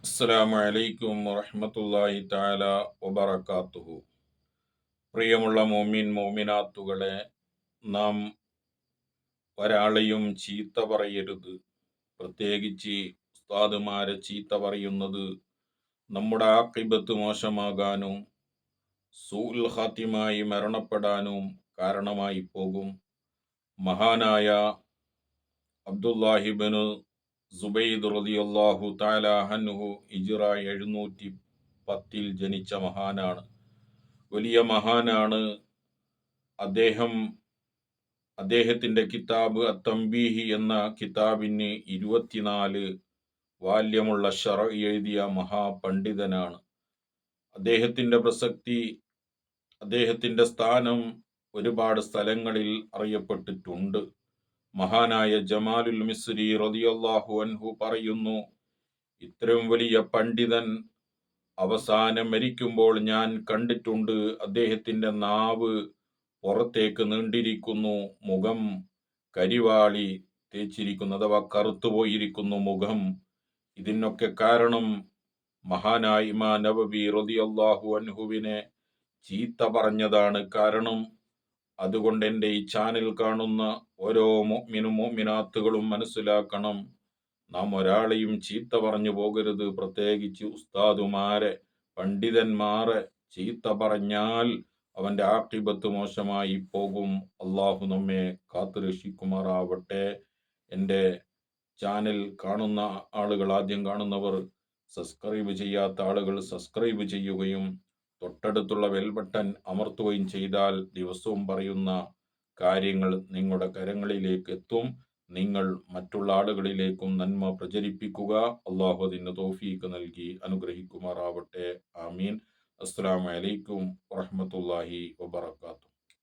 അസ്സലാമു അലൈക്കും വറഹ്മത്തുള്ളാഹി തആല വബറകാതുഹു. പ്രിയമുള്ള മോമിനാത്തുകളെ, നാം ഒരാളെയും ചീത്ത പറയരുത്. പ്രത്യേകിച്ച് ഉസ്താദുമാരെ ചീത്ത പറയുന്നത് നമ്മുടെ ആഖിബത്ത് മോശമാകാനും സൂഉൽ ഖാത്തിമായി മരണപ്പെടാനും കാരണമായി പോകും. മഹാനായ അബ്ദുല്ലാഹിബ്നു സുബൈദ് റളിയല്ലാഹു തആല അൻഹു ഹിജ്റ 710 ജനിച്ച മഹാനാണ്. വലിയ മഹാനാണ്. അദ്ദേഹത്തിന്റെ കിതാബ് അത്തംബീഹി എന്ന കിതാബിന് 24 വാല്യമുള്ള ശറഅ് എഴുതിയ മഹാപണ്ഡിതനാണ്. അദ്ദേഹത്തിന്റെ പ്രസക്തി, അദ്ദേഹത്തിന്റെ സ്ഥാനം ഒരുപാട് സ്ഥലങ്ങളിൽ അറിയപ്പെട്ടിട്ടുണ്ട്. മഹാനായ ജമാലുൽ മിസ്രി റളിയല്ലാഹു അൻഹു പറയുന്നു, ഇത്രയും വലിയ പണ്ഡിതൻ അവസാനം മരിക്കുമ്പോൾ ഞാൻ കണ്ടിട്ടുണ്ട്. അദ്ദേഹത്തിന്റെ നാവ് പുറത്തേക്ക് നീണ്ടിരിക്കുന്നു, മുഖം കരിവാളി തേച്ചിരിക്കുന്നു, അഥവാ കറുത്തുപോയിരിക്കുന്നു മുഖം. ഇതിനൊക്കെ കാരണം മഹാനായ ഇമാം നവവി റളിയല്ലാഹു അൻഹുവിനെ ചീത്ത പറഞ്ഞതാണ് കാരണം. അതുകൊണ്ട് എൻ്റെ ഈ ചാനൽ കാണുന്ന ഓരോ മുഅ്മിനാത്തുകളും മനസ്സിലാക്കണം, നാം ഒരാളെയും ചീത്ത പറഞ്ഞു പോകരുത്. പ്രത്യേകിച്ച് ഉസ്താദുമാരെ, പണ്ഡിതന്മാരെ ചീത്ത പറഞ്ഞാൽ അവന്റെ ആഖിബത്ത് മോശമായി പോകും. അള്ളാഹു നമ്മെ കാത്തുരക്ഷിക്കുമാറാവട്ടെ. എൻ്റെ ചാനൽ കാണുന്ന ആളുകൾ, ആദ്യം കാണുന്നവർ, സബ്സ്ക്രൈബ് ചെയ്യാത്ത ആളുകൾ സബ്സ്ക്രൈബ് ചെയ്യുകയും തൊട്ടടുത്തുള്ള ബെൽ ബട്ടൺ അമർത്തുകയും ചെയ്താൽ ദിവസവും പറയുന്ന കാര്യങ്ങൾ നിങ്ങളുടെ കരങ്ങളിലേക്ക് എത്തും. നിങ്ങൾ മറ്റുള്ള ആളുകളിലേക്കും നന്മ പ്രചരിപ്പിക്കുക. അള്ളാഹു അതിന് തൗഫീഖ് നൽകി അനുഗ്രഹിക്കുമാറാവട്ടെ. ആമീൻ. അസ്സലാമു അലൈക്കും വറഹ്മത്തുള്ളാഹി വബറകാതുഹു.